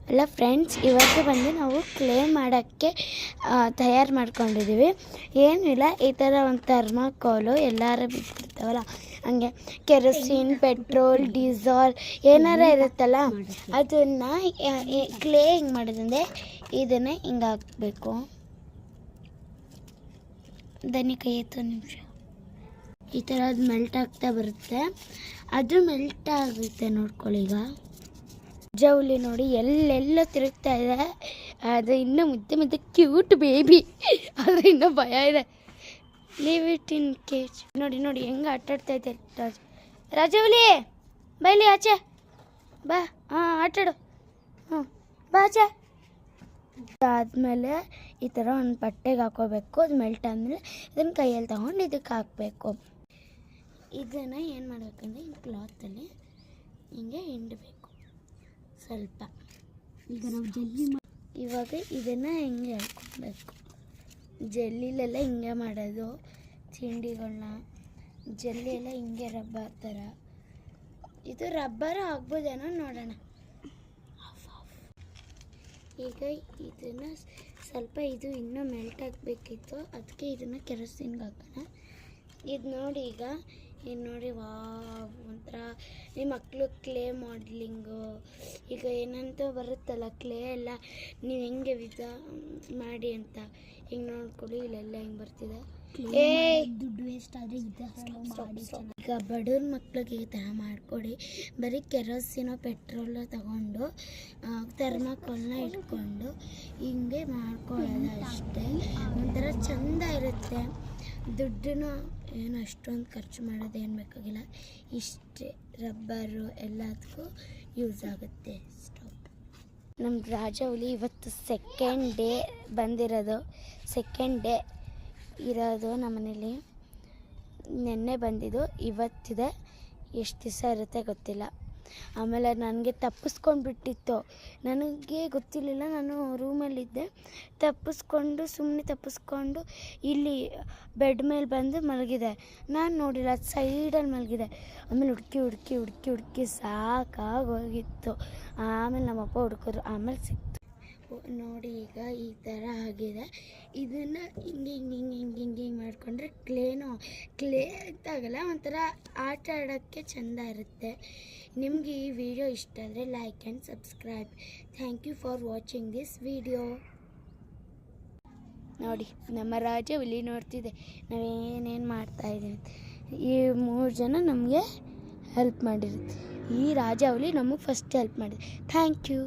ಅಲ್ಲ ಫ್ರೆಂಡ್ಸ್, ಇವತ್ತು ಬಂದು ನಾವು ಕ್ಲೇ ಮಾಡೋಕ್ಕೆ ತಯಾರು ಮಾಡ್ಕೊಂಡಿದ್ದೀವಿ. ಏನಿಲ್ಲ, ಈ ಥರ ಒಂದು ಥರ್ಮಾಕೋಲು ಎಲ್ಲಾರು ಬಿಟ್ಟಿರ್ತಾವಲ್ಲ, ಹಂಗೆ ಕೆರೋಸಿನ್, ಪೆಟ್ರೋಲ್, ಡೀಸಲ್ ಏನಾರ ಇರುತ್ತಲ್ಲ, ಅದನ್ನು ಕ್ಲೇ ಹಿಂಗೆ ಮಾಡೋದಂದರೆ ಇದನ್ನು ಹಿಂಗೆ ಹಾಕಬೇಕು. ದನಿ ಕೈ ಎತ್ತು ನಿಮಿಷ. ಈ ಥರ ಅದು ಮೆಲ್ಟ್ ಆಗ್ತಾ ಬರುತ್ತೆ. ಅದು ಮೆಲ್ಟ್ ಆಗುತ್ತೆ ನೋಡ್ಕೊಳ್ಳಿ. ಈಗ ಜೌಲಿ ನೋಡಿ ಎಲ್ಲೆಲ್ಲ ತಿರುಗ್ತಾ ಇದೆ. ಅದು ಇನ್ನೂ ಮುದ್ದೆ ಕ್ಯೂಟ್ ಬೇಬಿ, ಆದರೆ ಇನ್ನೂ ಭಯ ಇದೆ. Leave it in cage. ನೋಡಿ ಹೆಂಗೆ ಆಟಾಡ್ತಾ ಇದೆ ರಾಜೌಲಿ. ಬೈಲಿ ಆಚೆ ಬಾ. ಹಾಂ, ಆಟಾಡು. ಬಾ ಆಚೆ. ಅದಾದಮೇಲೆ ಈ ಥರ ಒಂದು ಬಟ್ಟೆಗೆ ಹಾಕೋಬೇಕು. ಅದು ಮೆಲ್ಟ್ ಆದಮೇಲೆ ಇದನ್ನು ಕೈಯಲ್ಲಿ ತಗೊಂಡು ಇದಕ್ಕೆ ಹಾಕಬೇಕು. ಇದನ್ನು ಏನು ಮಾಡಬೇಕಂದ್ರೆ ಈ ಕ್ಲಾತಲ್ಲಿ ಹಿಂಗೆ ಹಿಂಡಬೇಕು ಸ್ವಲ್ಪ. ಈಗ ನಾವು ಇವಾಗ ಇದನ್ನು ಹಿಂಗೆ ಹಾಕ್ಕೊಬೇಕು. ಜಲ್ಲಿಲೆಲ್ಲ ಹಿಂಗೆ ಮಾಡೋದು ತಿಂಡಿಗಳನ್ನ. ಜಲ್ಲಿ ಎಲ್ಲ ಹಿಂಗೆ ರಬ್ಬರ್ ಥರ. ಇದು ರಬ್ಬರ್ ಆಗ್ಬೋದೇನೋ ನೋಡೋಣ. ಈಗ ಇದನ್ನು ಸ್ವಲ್ಪ ಇದು ಇನ್ನೂ ಮೆಲ್ಟ್ ಆಗಬೇಕಿತ್ತು, ಅದಕ್ಕೆ ಇದನ್ನು ಕೆರೋಸಿನ್ಗೆ ಹಾಕೋಣ. ಇದು ನೋಡಿ, ಈಗ ಇದು ನೋಡಿ, ಒಂಥರ ನಿಮ್ಮ ಮಕ್ಕಳು ಕ್ಲೇ ಮಾಡಲಿಂಗು ಈಗ ಏನಂತ ಬರುತ್ತಲ್ಲ, ಕ್ಲೇ ಎಲ್ಲ ನೀವು ಹೆಂಗೆ ವಿಧ ಮಾಡಿ ಅಂತ ಹಿಂಗೆ ನೋಡ್ಕೊಳ್ಳಿ. ಇಲ್ಲೆಲ್ಲ ಹಿಂಗೆ ಬರ್ತಿದೆ. ದುಡ್ಡು ವೇಸ್ಟ್ ಆದರೆ ಈಗ ಬಡವ್ರ ಮಕ್ಳಿಗೆ ಈ ಥರ ಮಾಡಿಕೊಡಿ. ಬರೀ ಕೆರೋಸಿನೋ ಪೆಟ್ರೋಲು ತಗೊಂಡು ಥರ್ಮಾಕೋಲ್ನ ಇಟ್ಕೊಂಡು ಹಿಂಗೆ ಮಾಡ್ಕೊಳ್ಳೋದು ಅಷ್ಟೇ. ಒಂಥರ ಚೆಂದ ಇರುತ್ತೆ. ದುಡ್ಡನ್ನು ಏನು ಅಷ್ಟೊಂದು ಖರ್ಚು ಮಾಡೋದೇನು ಬೇಕಾಗಿಲ್ಲ. ಇಷ್ಟೇ, ರಬ್ಬರು ಎಲ್ಲದಕ್ಕೂ ಯೂಸ್ ಆಗುತ್ತೆ. ಸ್ಟಾಪ್. ನಮ್ಮ ರಾಜೌಲಿ ಇವತ್ತು ಸೆಕೆಂಡ್ ಡೇ ಬಂದಿರೋದು. ಸೆಕೆಂಡ್ ಡೇ ಇರೋದು ನಮ್ಮನೇಲಿ. ನೆನ್ನೆ ಬಂದಿದ್ದು, ಇವತ್ತಿದೆ. ಎಷ್ಟು ದಿವಸ ಇರುತ್ತೆ ಗೊತ್ತಿಲ್ಲ. ಆಮೇಲೆ ನನಗೆ ತಪ್ಪಿಸ್ಕೊಂಡ್ಬಿಟ್ಟಿತ್ತು. ನನಗೆ ಗೊತ್ತಿರಲಿಲ್ಲ, ನಾನು ರೂಮಲ್ಲಿದ್ದೆ. ಸುಮ್ಮನೆ ತಪ್ಪಿಸ್ಕೊಂಡು ಇಲ್ಲಿ ಬೆಡ್ ಮೇಲೆ ಬಂದು ಮಲಗಿದೆ. ನಾನು ನೋಡಿಲ್ಲ, ಅದು ಸೈಡಲ್ಲಿ ಮಲಗಿದೆ. ಆಮೇಲೆ ಹುಡುಕಿ ಸಾಕಾಗೋಗಿತ್ತು. ಆಮೇಲೆ ನಮ್ಮಪ್ಪ ಹುಡುಕಿದ್ರು, ಆಮೇಲೆ ಸಿಕ್ತು. ನೋಡಿ, ಈಗ ಈ ಥರ ಆಗಿದೆ. ಇದನ್ನು ಹಿಂಗೆ ಮಾಡಿಕೊಂಡ್ರೆ ಕ್ಲೇ ಆಗಲ್ಲ, ಒಂಥರ ಆಟ ಆಡೋಕ್ಕೆ ಚೆಂದ ಇರುತ್ತೆ. ನಿಮಗೆ ಈ ವಿಡಿಯೋ ಇಷ್ಟ ಆದರೆ like and subscribe. Thank you for watching this video. ನೋಡಿ, ನಮ್ಮ ರಾಜೌಲಿ ನೋಡ್ತಿದೆ ನಾವೇನೇನು ಮಾಡ್ತಾಯಿದ್ದೀವಿ. ಈ 3 ಜನ ನಮಗೆ ಹೆಲ್ಪ್ ಮಾಡಿರುತ್ತೆ. ಈ ರಾಜೌಲಿ ನಮಗೆ ಫಸ್ಟ್ ಹೆಲ್ಪ್ ಮಾಡಿದೆ. Thank you.